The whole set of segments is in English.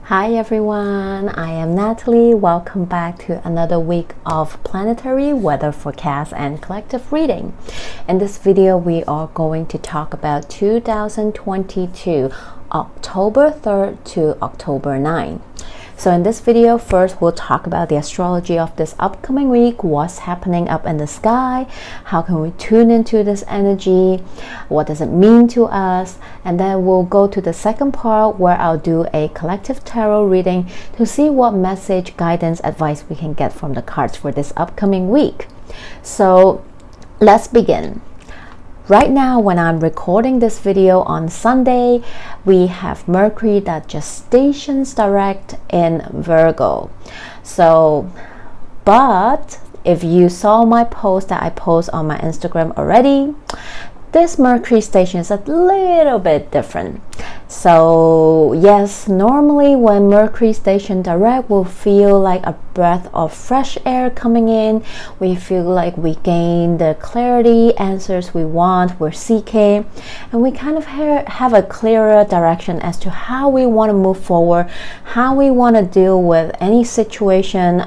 Hi everyone, I am Natalie. Welcome back to another week of planetary weather forecast and collective reading. In this video, we are going to talk about 2022, October 3rd to October 9th. So in this video, first we'll talk about the astrology of this upcoming week, what's happening up in the sky, how can we tune into this energy, what does it mean to us, and then we'll go to the second part where I'll do a collective tarot reading to see what message, guidance, advice we can get from the cards for this upcoming week. So let's begin. Right now, when I'm recording this video on Sunday, we have Mercury that just stations direct in Virgo. But if you saw my post that I post on my Instagram already, this Mercury station is a little bit different. So yes, normally when Mercury station direct, we'll feel like a breath of fresh air coming in. We feel like we gain the clarity, answers we want, we're seeking, and we kind of have a clearer direction as to how we want to move forward, how we want to deal with any situation,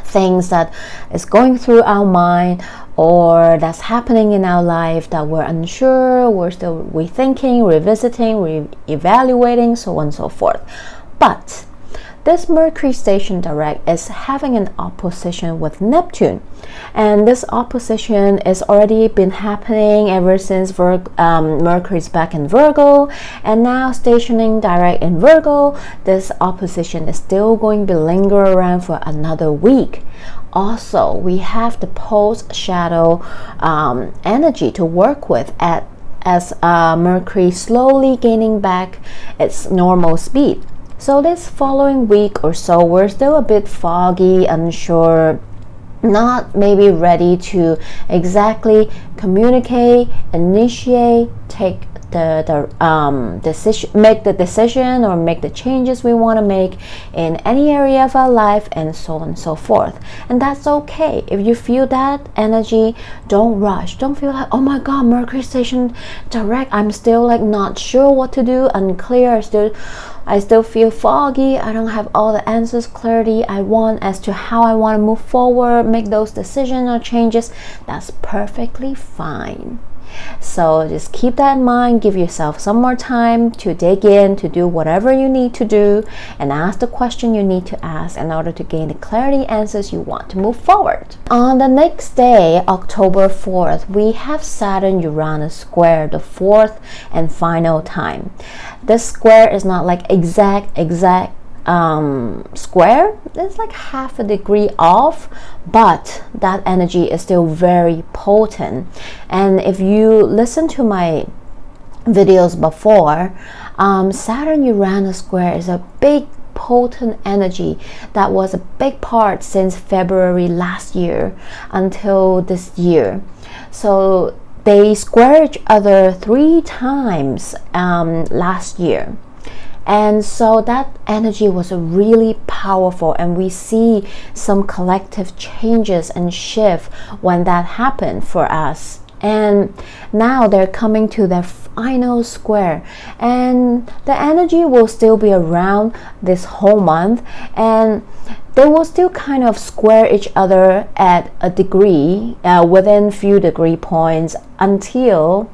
things that is going through our mind or that's happening in our life that we're unsure, we're still rethinking, revisiting, re-evaluating, so on and so forth. But this Mercury station direct is having an opposition with Neptune, and this opposition is already been happening ever since Mercury's back in Virgo, and now stationing direct in Virgo, this opposition is still going to linger around for another week. Also, we have the post-shadow energy to work with as Mercury slowly gaining back its normal speed. So this following week or so, we're still a bit foggy, unsure, not maybe ready to exactly communicate, initiate, take the decision, make the decision or make the changes we want to make in any area of our life, and so on and so forth. And that's okay. If you feel that energy, don't rush. Don't feel like, oh my god, Mercury station direct, I'm still like not sure what to do, unclear, I still feel foggy, I don't have all the answers, clarity I want as to how I want to move forward, make those decisions or changes. That's perfectly fine. So just keep that in mind, give yourself some more time to dig in, to do whatever you need to do, and ask the question you need to ask in order to gain the clarity answers you want to move forward. On the next day, October 4th, we have Saturn-Uranus square, the fourth and final time. This square is not like exact square, it's like half a degree off, but that energy is still very potent. And if you listen to my videos before, Saturn-Uranus square is a big potent energy that was a big part since February last year until this year. So they square each other 3 times last year. And so that energy was really powerful, and we see some collective changes and shift when that happened for us. And now they're coming to their final square, and the energy will still be around this whole month, and they will still kind of square each other at a degree, within few degree points, until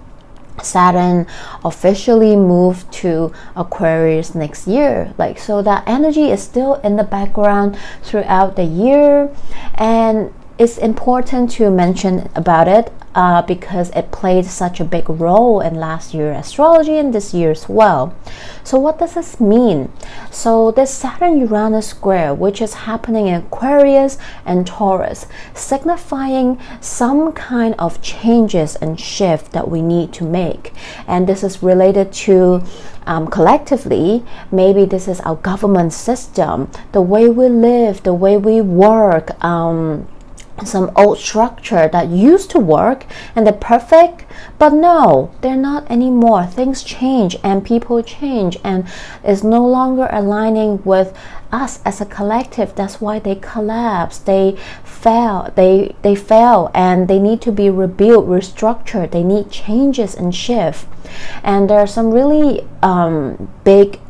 Saturn officially moved to Aquarius next year. So that energy is still in the background throughout the year, and it's important to mention about it because it played such a big role in last year's astrology and this year as well. So what does this mean? So this Saturn-Uranus square, which is happening in Aquarius and Taurus, signifying some kind of changes and shift that we need to make. And this is related to collectively, maybe this is our government system, the way we live, the way we work, some old structure that used to work and they're perfect, but no, they're not anymore. Things change and people change, and it's no longer aligning with us as a collective. That's why they collapse, they fail, they fail, and they need to be rebuilt, restructured. They need changes and shift. And there are some really big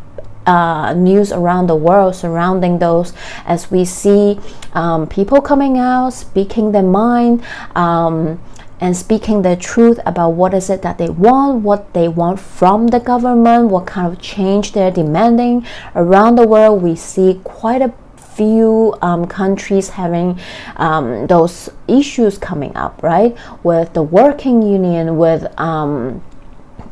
news around the world surrounding those, as we see people coming out, speaking their mind, and speaking the truth about what is it that they want, what they want from the government, what kind of change they're demanding around the world. We see quite a few countries having those issues coming up, right? With the working union, with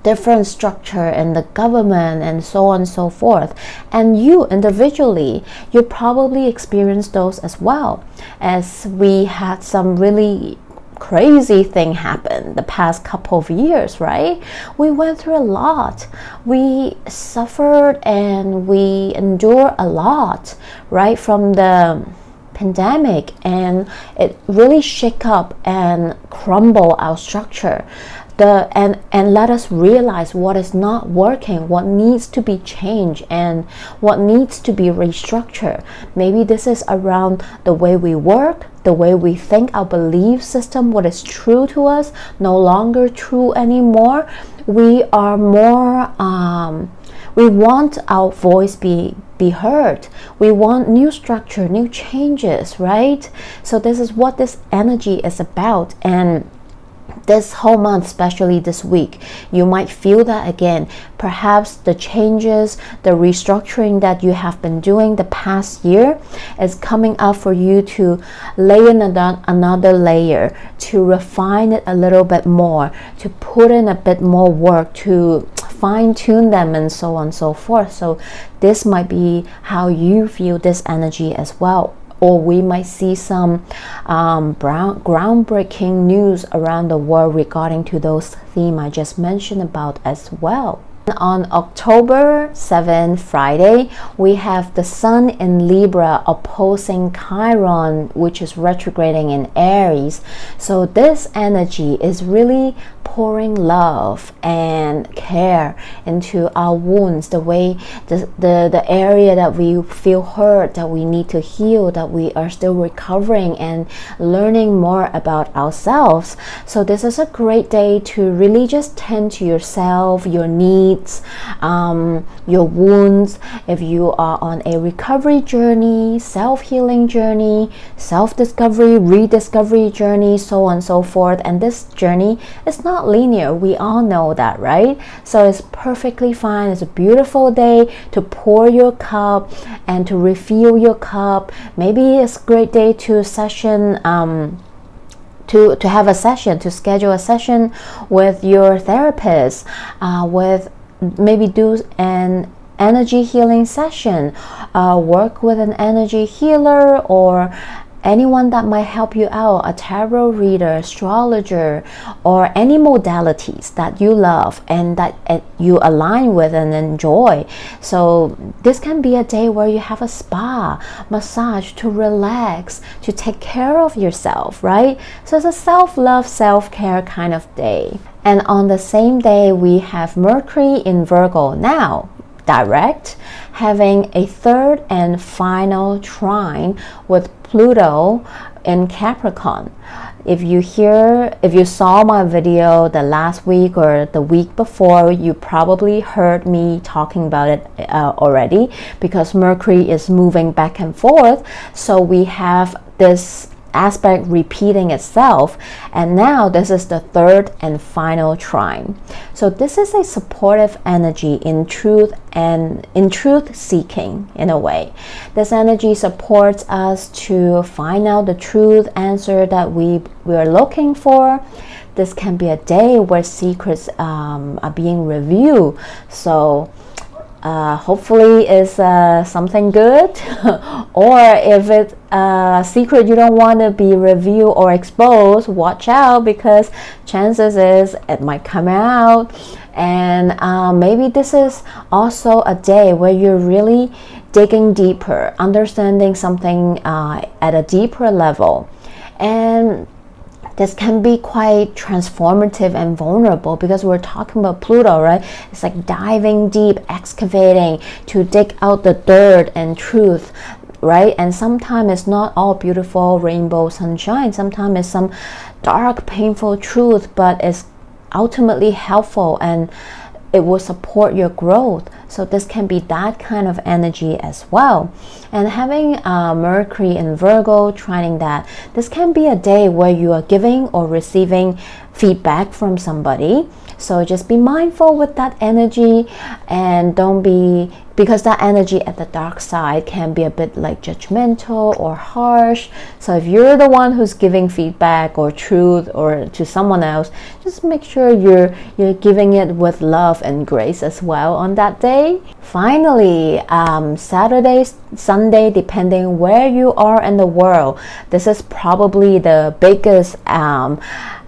different structure in the government, and so on and so forth. And you individually, you probably experienced those as well, as we had some really crazy thing happened the past couple of years, right? We went through a lot. We suffered and we endured a lot, right, from the pandemic, and it really shook up and crumbled our structure. And let us realize what is not working, what needs to be changed, and what needs to be restructured. Maybe this is around the way we work, the way we think, our belief system, what is true to us, no longer true anymore. We are more, we want our voice be heard. We want new structure, new changes, right? So this is what this energy is about. And this whole month, especially this week, you might feel that again. Perhaps the changes, the restructuring that you have been doing the past year is coming up for you to lay in another layer, to refine it a little bit more, to put in a bit more work, to fine-tune them, and so on and so forth. So this might be how you feel this energy as well. Or we might see some groundbreaking news around the world regarding to those themes I just mentioned about as well. On October 7th, Friday, we have the Sun in Libra opposing Chiron, which is retrograding in Aries. So this energy is really pouring love and care into our wounds, the way the area that we feel hurt, that we need to heal, that we are still recovering and learning more about ourselves. So this is a great day to really just tend to yourself, your needs, your wounds. If you are on a recovery journey, self-healing journey, self-discovery, rediscovery journey, so on and so forth, and this journey is not linear, we all know that, right? So it's perfectly fine. It's a beautiful day to pour your cup and to refill your cup. Maybe it's a great day to session to have a session, to schedule a session with your therapist, with maybe do an energy healing session, work with an energy healer, or anyone that might help you out, a tarot reader, astrologer, or any modalities that you love and that you align with and enjoy. So this can be a day where you have a spa, massage to relax, to take care of yourself, right? So it's a self-love, self-care kind of day. And on the same day, we have Mercury in Virgo now, direct, having a third and final trine with Pluto in Capricorn. If you saw my video the last week or the week before, you probably heard me talking about it already, because Mercury is moving back and forth. So we have this aspect repeating itself, and now this is the third and final trine. So this is a supportive energy in truth and in truth seeking, in a way. This energy supports us to find out the truth answer that we are looking for. This can be a day where secrets are being revealed. So hopefully it's something good, or if it's a secret you don't want to be revealed or exposed, watch out, because chances is it might come out. And maybe this is also a day where you're really digging deeper, understanding something at a deeper level. And this can be quite transformative and vulnerable, because we're talking about Pluto, right? It's like diving deep, excavating to dig out the dirt and truth, right? And sometimes it's not all beautiful rainbow sunshine. Sometimes it's some dark, painful truth, but it's ultimately helpful and it will support your growth. So this can be that kind of energy as well. And having Mercury in Virgo trining that, this can be a day where you are giving or receiving feedback from somebody. So just be mindful with that energy, and don't be, because that energy at the dark side can be a bit like judgmental or harsh. So if you're the one who's giving feedback or truth or to someone else, just make sure you're giving it with love and grace as well on that day. Finally, Saturday, Sunday, depending where you are in the world, this is probably the biggest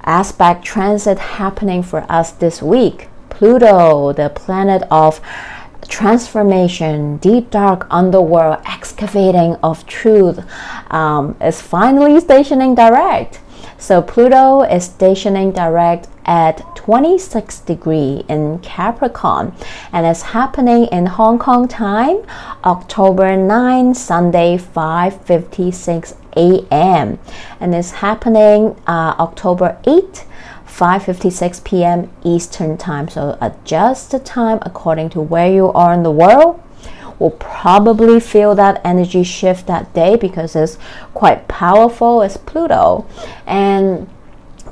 aspect transit happening for us this week. Pluto, the planet of transformation, deep dark underworld, excavating of truth, is finally stationing direct. So Pluto is stationing direct at 26 degrees in Capricorn, and it's happening in Hong Kong time, October 9, Sunday, 5:56 a.m. and it's happening October 8, 5:56 p.m. Eastern time. So adjust the time according to where you are in the world. We'll probably feel that energy shift that day because it's quite powerful. It's Pluto, and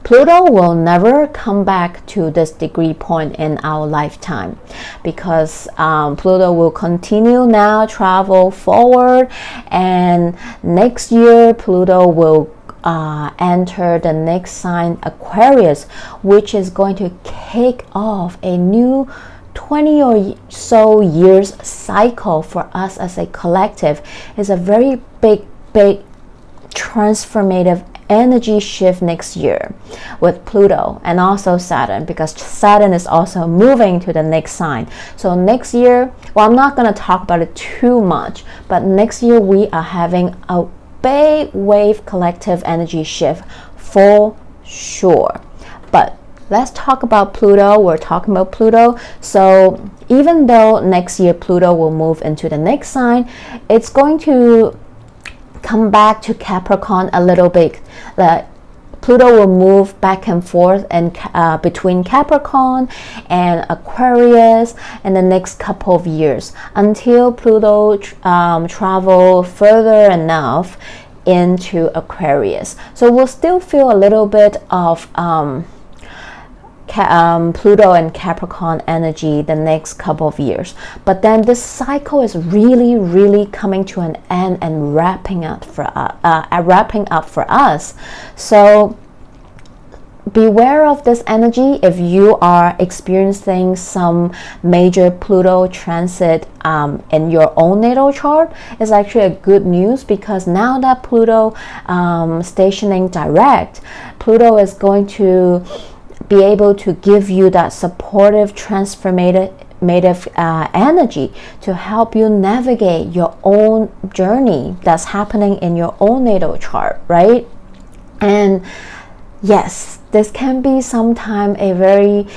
Pluto will never come back to this degree point in our lifetime, because Pluto will continue now, travel forward, and next year Pluto will enter the next sign, Aquarius, which is going to kick off a new 20 or so years cycle for us as a collective. It's a very big transformative energy shift next year with Pluto and also Saturn, because Saturn is also moving to the next sign. So next year, well, I'm not going to talk about it too much, but next year we are having a big wave collective energy shift for sure. But let's talk about Pluto. We're talking about Pluto. So even though next year Pluto will move into the next sign, it's going to come back to Capricorn a little bit. Pluto will move back and forth and between Capricorn and Aquarius in the next couple of years, until Pluto travel further enough into Aquarius. So we'll still feel a little bit of Pluto and Capricorn energy the next couple of years, but then this cycle is really coming to an end and wrapping up for us. So beware of this energy if you are experiencing some major Pluto transit in your own natal chart. It's actually a good news, because now that Pluto stationing direct, Pluto is going to be able to give you that supportive, transformative energy to help you navigate your own journey that's happening in your own natal chart, right? And yes, this can be sometimes a very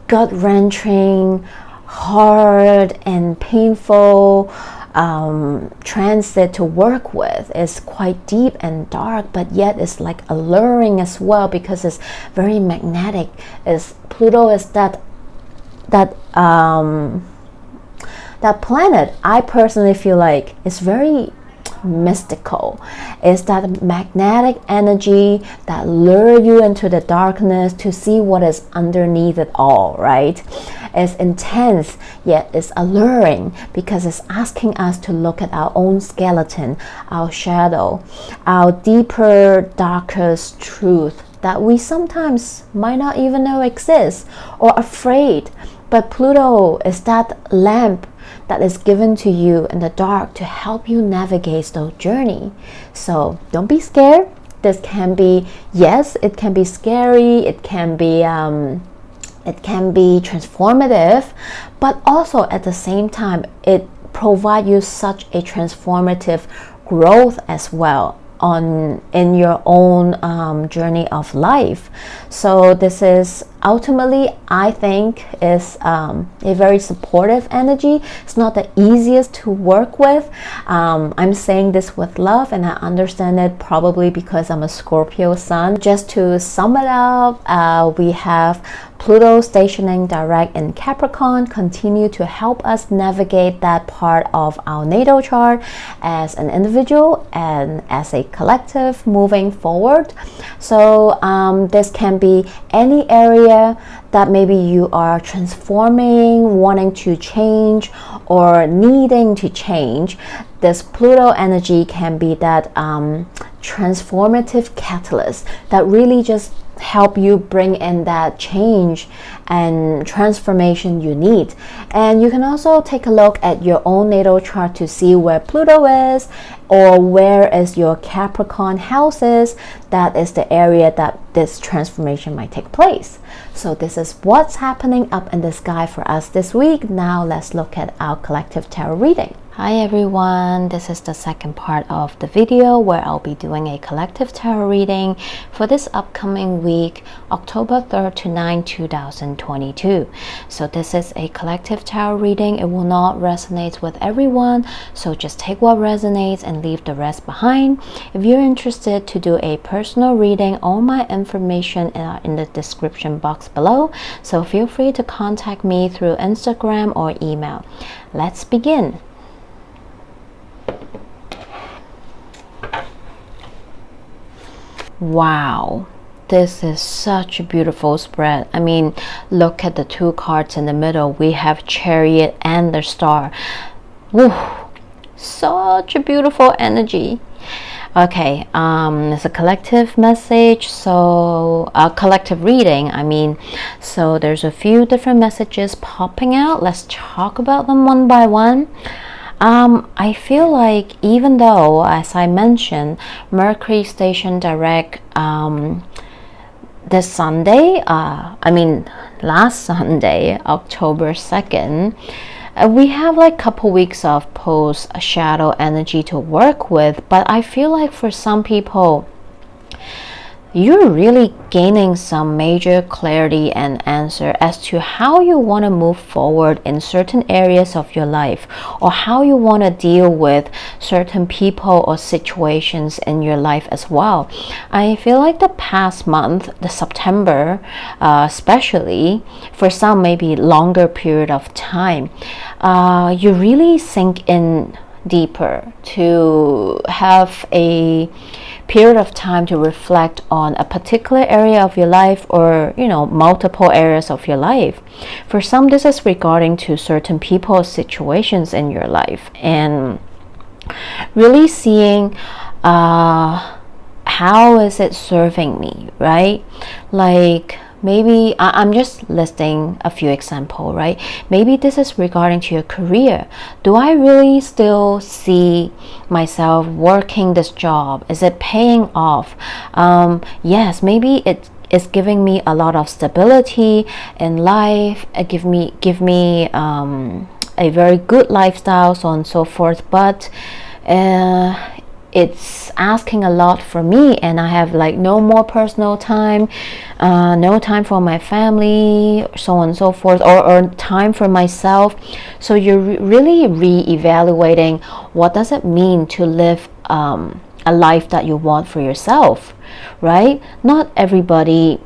gut-wrenching, hard and painful transit to work with. It's quite deep and dark, but yet it's like alluring as well, because it's very magnetic. Pluto is that planet. I personally feel like it's very mystical. It's that magnetic energy that lure you into the darkness to see what is underneath it all, right? It's intense, yet it's alluring, because it's asking us to look at our own skeleton, our shadow, our deeper, darkest truth that we sometimes might not even know exists, or afraid. But Pluto is that lamp that is given to you in the dark to help you navigate the journey. So don't be scared. This can be, yes, it can be scary, it can be transformative, but also at the same time it provides you such a transformative growth as well in your own journey of life. So this is ultimately, I think is a very supportive energy. It's not the easiest to work with. I'm saying this with love, and I understand it probably because I'm a Scorpio sun. Just to sum it up, we have Pluto stationing direct in Capricorn, continue to help us navigate that part of our natal chart as an individual and as a collective moving forward. So this can be any area that maybe you are transforming, wanting to change, or needing to change. This Pluto energy can be that transformative catalyst that really just help you bring in that change and transformation you need. And you can also take a look at your own natal chart to see where Pluto is, or where is your Capricorn houses. That is the area that this transformation might take place. So this is what's happening up in the sky for us this week. Now let's look at our collective tarot reading. Hi everyone, this is the second part of the video where I'll be doing a collective tarot reading for this upcoming week, October 3rd to 9, 2022. So this is a collective tarot reading. It will not resonate with everyone, so just take what resonates and leave the rest behind. If you're interested to do a personal reading, all my information are in the description box below, so feel free to contact me through Instagram or email. Let's begin. Wow, this is such a beautiful spread. I mean, look at the two cards in the middle. We have Chariot and the Star. Woo, such a beautiful energy. Okay, it's a collective message, so a collective reading, I mean. So there's a few different messages popping out. Let's talk about them one by one. I feel like, even though, as I mentioned, Mercury station direct this Sunday, last Sunday, October 2nd, we have like a couple weeks of post shadow energy to work with, but I feel like for some people, you're really gaining some major clarity and answer as to how you want to move forward in certain areas of your life, or how you want to deal with certain people or situations in your life as well. I feel like the past month, the September, especially for some maybe longer period of time, you really sink in deeper to have a period of time to reflect on a particular area of your life, or multiple areas of your life. For some, this is regarding to certain people, situations in your life, and really seeing how is it serving me, right? Like, maybe I'm just listing a few examples, right? Maybe this is regarding to your career. Do I really still see myself working this job? Is it paying off? Yes, maybe it is giving me a lot of stability in life. Give me a very good lifestyle, so on and so forth. But it's asking a lot for me, and I have like no more personal time, no time for my family, so on and so forth, or time for myself. So you're really re-evaluating what does it mean to live a life that you want for yourself, right? Not everybody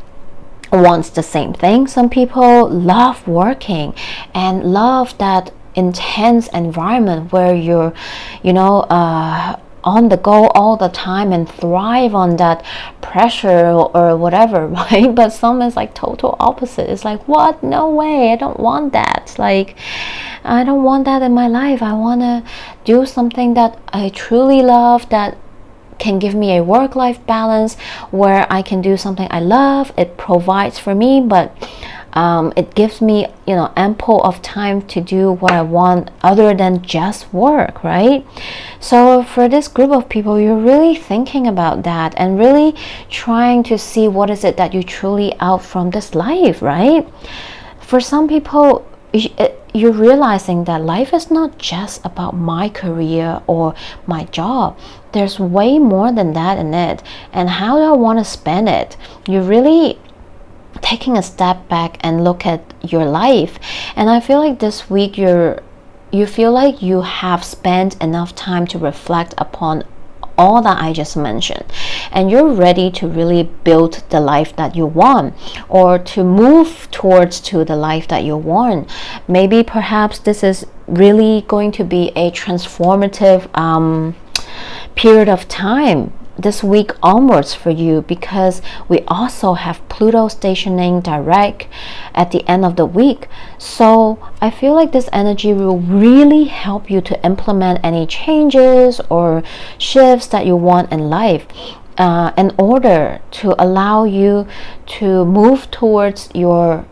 wants the same thing. Some people love working and love that intense environment where you're on the go all the time and thrive on that pressure or whatever, right? But some is like total opposite. It's like, what? No way, I don't want that. Like, I don't want that in my life. I want to do something that I truly love, that can give me a work-life balance, where I can do something I love. It provides for me, but it gives me ample of time to do what I want other than just work, right? So for this group of people, you're really thinking about that and really trying to see what is it that you truly out from this life, right? For some people, you're realizing that life is not just about my career or my job. There's way more than that in it. And how do I want to spend it? You really taking a step back and look at your life. And I feel like this week you feel like you have spent enough time to reflect upon all that I just mentioned, and you're ready to really build the life that you want, or to move towards to the life that you want. Maybe perhaps this is really going to be a transformative period of time this week onwards for you, because we also have Pluto stationing direct at the end of the week. So I feel like this energy will really help you to implement any changes or shifts that you want in life, in order to allow you to move towards your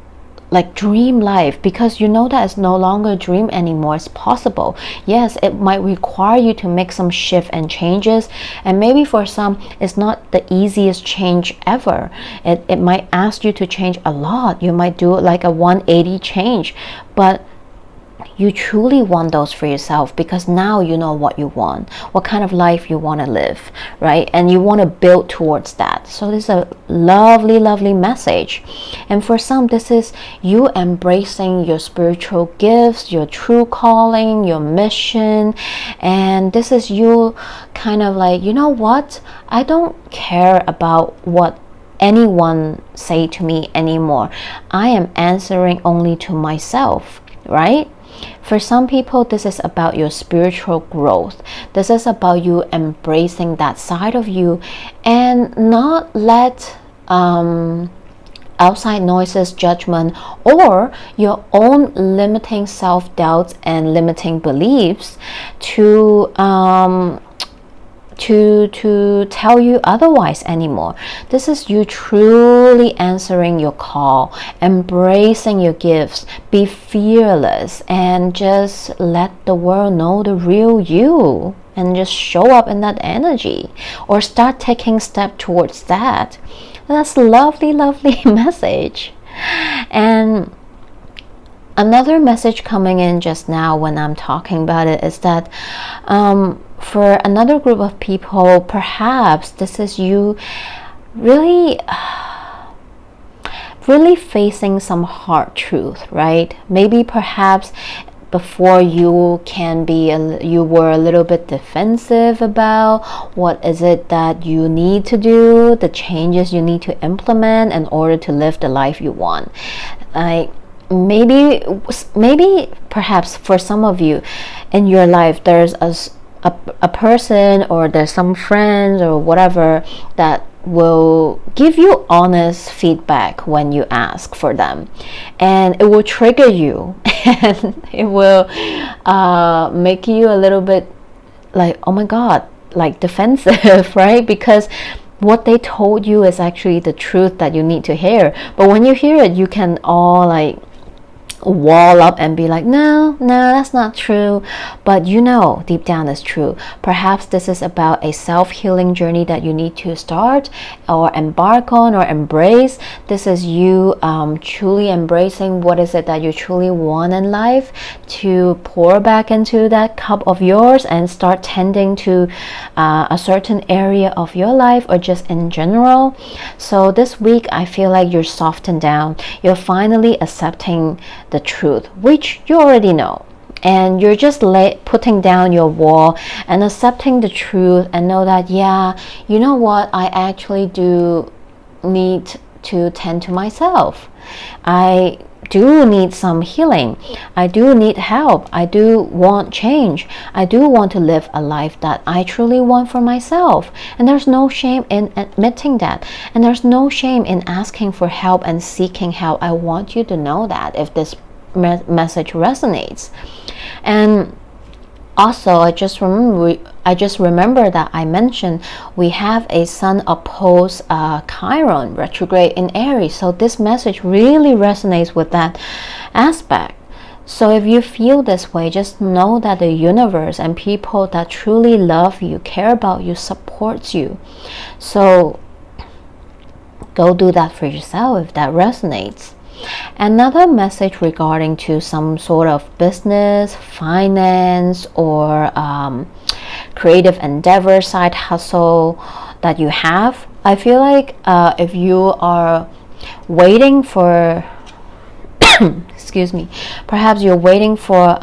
dream life, because you know that it's no longer a dream anymore. It's possible. Yes, it might require you to make some shift and changes, and maybe for some it's not the easiest change ever. It might ask you to change a lot. You might do like a 180 change, but you truly want those for yourself, because now you know what you want, what kind of life you want to live, right? And you want to build towards that. So this is a lovely message. And for some, this is you embracing your spiritual gifts, your true calling, your mission. And this is you kind of like, you know what, I don't care about what anyone say to me anymore. I am answering only to myself, right? For some people, this is about your spiritual growth. This is about you embracing that side of you and not let outside noises, judgment, or your own limiting self-doubts and limiting beliefs to tell you otherwise anymore. This is you truly answering your call, embracing your gifts, be fearless, and just let the world know the real you, and just show up in that energy, or start taking steps towards that. That's a lovely message. And another message coming in just now when I'm talking about it is that for another group of people, perhaps this is you really facing some hard truth, right? Maybe perhaps before you were a little bit defensive about what is it that you need to do, the changes you need to implement in order to live the life you want. Maybe perhaps for some of you in your life, there's a person, or there's some friends or whatever that will give you honest feedback when you ask for them, and it will trigger you and it will make you a little bit like, oh my god, like defensive, right? Because what they told you is actually the truth that you need to hear, but when you hear it, you can all like wall up and be like, no, that's not true, but you know deep down it's true. Perhaps this is about a self-healing journey that you need to start or embark on or embrace. This is you truly embracing what is it that you truly want in life, to pour back into that cup of yours and start tending to a certain area of your life, or just in general. So this week I feel like you're softened down, you're finally accepting the truth, which you already know, and you're just putting down your wall and accepting the truth, and know that, yeah, you know what, I actually do need to tend to myself. I do need some healing. I do need help. I do want change. I do want to live a life that I truly want for myself. And there's no shame in admitting that. And there's no shame in asking for help and seeking help. I want you to know that if this message resonates. And also, I just remember that I mentioned we have a Sun opposed Chiron retrograde in Aries. So this message really resonates with that aspect. So if you feel this way, just know that the universe and people that truly love you, care about you, supports you. So go do that for yourself if that resonates. Another message regarding to some sort of business, finance, or creative endeavor, side hustle that you have. I feel like if you are waiting for excuse me, perhaps you're waiting for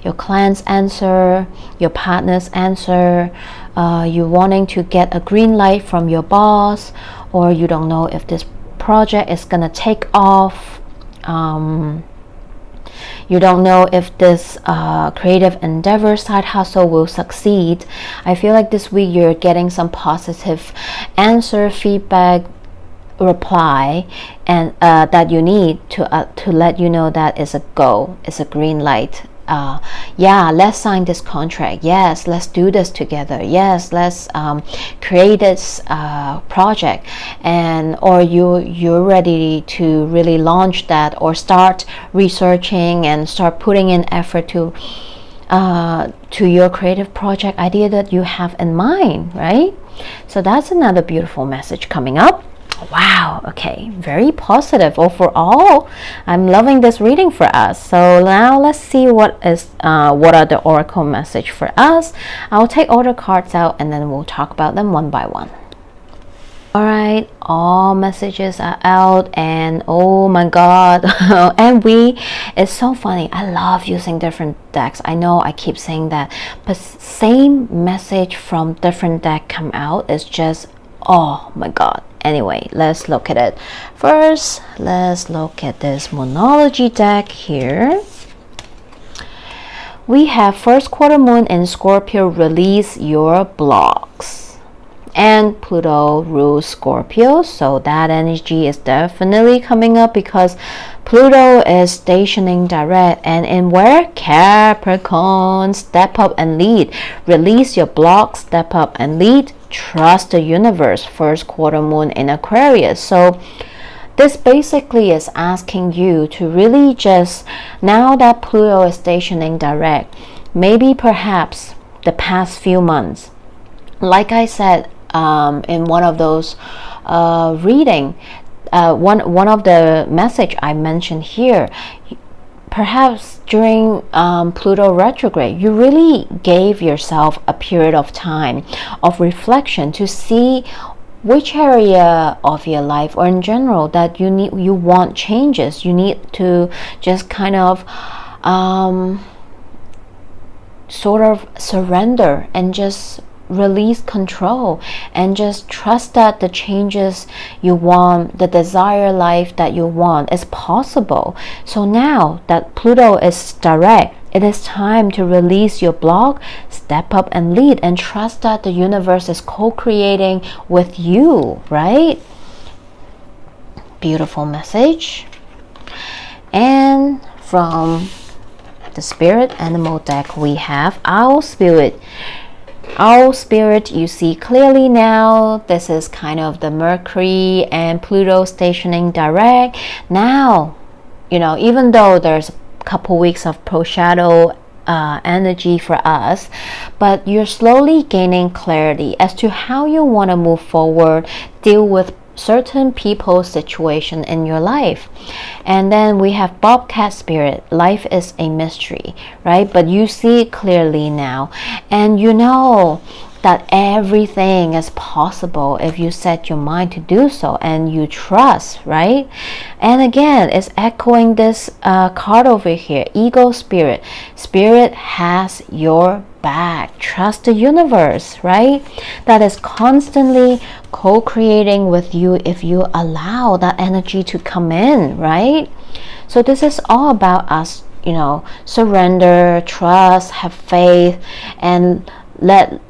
your client's answer, your partner's answer, you're wanting to get a green light from your boss, or you don't know if this project is gonna take off. You don't know if this creative endeavor, side hustle will succeed. I feel like this week you're getting some positive answer, feedback, reply, and that you need to let you know that it's a go, it's a green light. Yeah, let's sign this contract. Yes, let's do this together. Yes, let's create this project. And or you're ready to really launch that, or start researching and start putting in effort to your creative project idea that you have in mind, right? So that's another beautiful message coming up. Wow, okay, very positive overall. I'm loving this reading for us. So now let's see what are the oracle message for us. I'll take all the cards out and then we'll talk about them one by one. Alright, all messages are out, and oh my god, it's so funny. I love using different decks. I know I keep saying that, but same message from different deck come out. It's just, oh my god. Anyway, let's look at it. First, let's look at this Moonology deck here. We have first quarter moon in Scorpio, release your blocks. And Pluto rules Scorpio, so that energy is definitely coming up because Pluto is stationing direct, and in where? Capricorn. Step up and lead. Release your blocks, step up and lead. Trust the universe. First quarter moon in Aquarius. So this basically is asking you to really just, now that Pluto is stationing direct, maybe perhaps the past few months, like I said in one of those reading, one of the message I mentioned here, perhaps during Pluto retrograde, you really gave yourself a period of time of reflection to see which area of your life, or in general, that you want changes. You need to just kind of sort of surrender and just release control and just trust that the changes you want, the desired life that you want, is possible. So now that Pluto is direct, it is time to release your block, step up and lead, and trust that the universe is co-creating with you, right? Beautiful message. And from the spirit animal deck, we have Owl Spirit. Owl Spirit, you see clearly now. This is kind of the Mercury and Pluto stationing direct. Now, you know, even though there's a couple weeks of pro-shadow energy for us, but you're slowly gaining clarity as to how you want to move forward, deal with certain people's situation in your life. And then we have Bobcat Spirit. Life is a mystery, right? But you see it clearly now, and you know that everything is possible if you set your mind to do so and you trust, right? And again, it's echoing this card over here, Ego Spirit. Spirit has your back. Trust the universe, right? That is constantly co-creating with you if you allow that energy to come in, right? So this is all about us, you know, surrender, trust, have faith, and let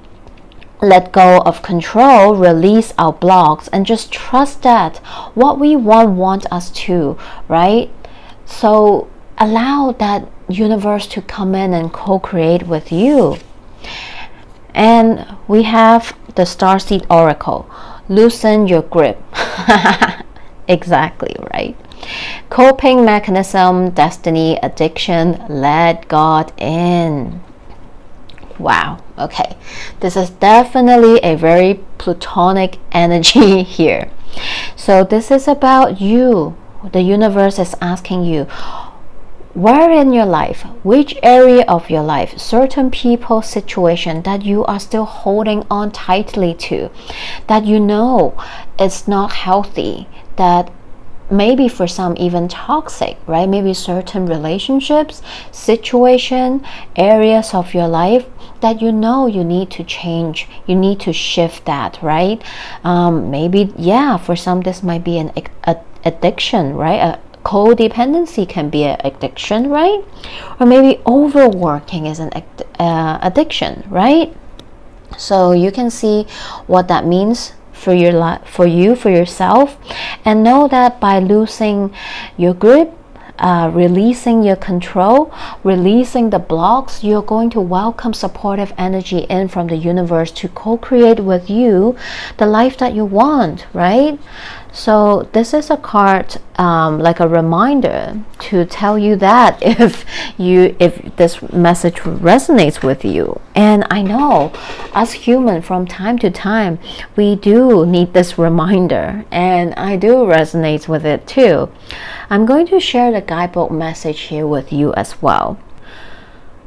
go of control, release our blocks, and just trust that what we want us to, right? So allow that universe to come in and co-create with you. And we have the Starseed Oracle. Loosen your grip. Exactly, right? Coping mechanism, destiny, addiction, let God in. Wow, okay. This is definitely a very Plutonic energy here. So this is about you. The universe is asking you, where in your life, which area of your life, certain people, situation that you are still holding on tightly to, that you know it's not healthy, that maybe for some even toxic, right? Maybe certain relationships, situation, areas of your life that you know you need to change, you need to shift that, right? Maybe, yeah, for some this might be an addiction, right? A codependency can be an addiction, right? Or maybe overworking is an addiction, right? So you can see what that means for your life, for yourself, and know that by losing your grip, releasing your control, releasing the blocks, you're going to welcome supportive energy in from the universe to co-create with you the life that you want, right? So this is a card, like a reminder to tell you that if this message resonates with you. And I know as human, from time to time we do need this reminder, and I do resonate with it too. I'm going to share the guidebook message here with you as well.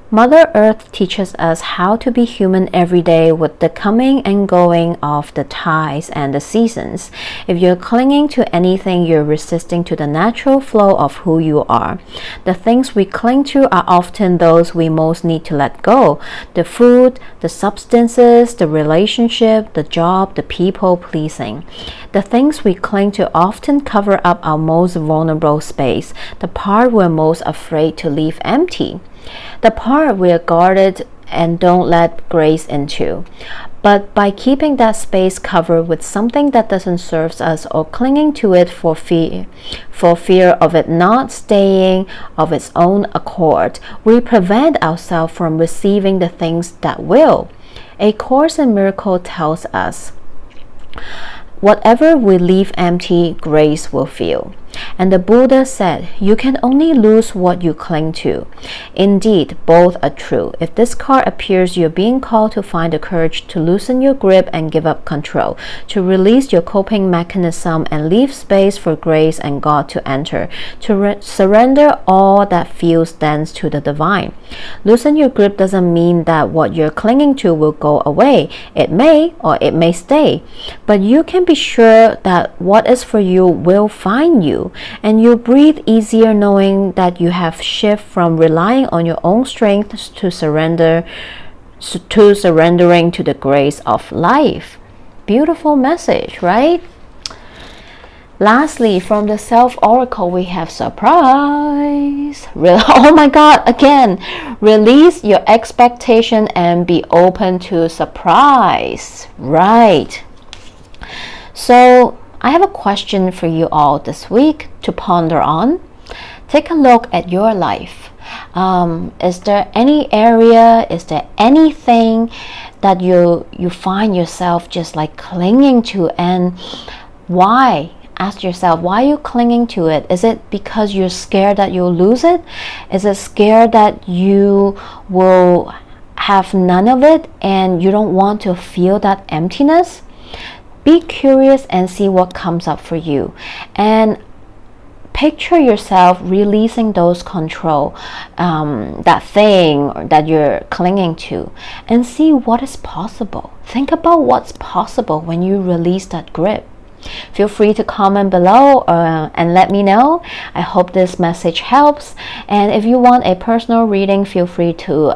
Mother Earth teaches us how to be human every day with the coming and going of the tides and the seasons. If you're clinging to anything, you're resisting to the natural flow of who you are. The things we cling to are often those we most need to let go. The food, the substances, the relationship, the job, the people pleasing. The things we cling to often cover up our most vulnerable space, the part we're most afraid to leave empty. The part we're guarded and don't let grace into. But by keeping that space covered with something that doesn't serve us, or clinging to it for fear of it not staying of its own accord, we prevent ourselves from receiving the things that will. A Course in Miracles tells us, whatever we leave empty, grace will fill. And the Buddha said, you can only lose what you cling to. Indeed, both are true. If this card appears, you're being called to find the courage to loosen your grip and give up control, to release your coping mechanism and leave space for grace and God to enter, to surrender all that feels dense to the divine. Loosen your grip doesn't mean that what you're clinging to will go away. It may, or it may stay. But you can be sure that what is for you will find you. And you breathe easier knowing that you have shifted from relying on your own strength to surrendering to the grace of life. Beautiful message, right? Lastly, from the Self Oracle, we have surprise. Oh my God, again, release your expectation and be open to surprise. Right. So I have a question for you all this week to ponder on. Take a look at your life. Is there any area, is there anything that you find yourself just like clinging to, and why? Ask yourself, why are you clinging to it? Is it because you're scared that you'll lose it? Is it scared that you will have none of it and you don't want to feel that emptiness? Be curious and see what comes up for you, and picture yourself releasing those control, that thing that you're clinging to, and see what is possible. Think about what's possible when you release that grip. Feel free to comment below and let me know. I hope this message helps. And if you want a personal reading, feel free to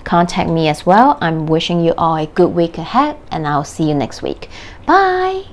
contact me as well. I'm wishing you all a good week ahead, and I'll see you next week. Bye!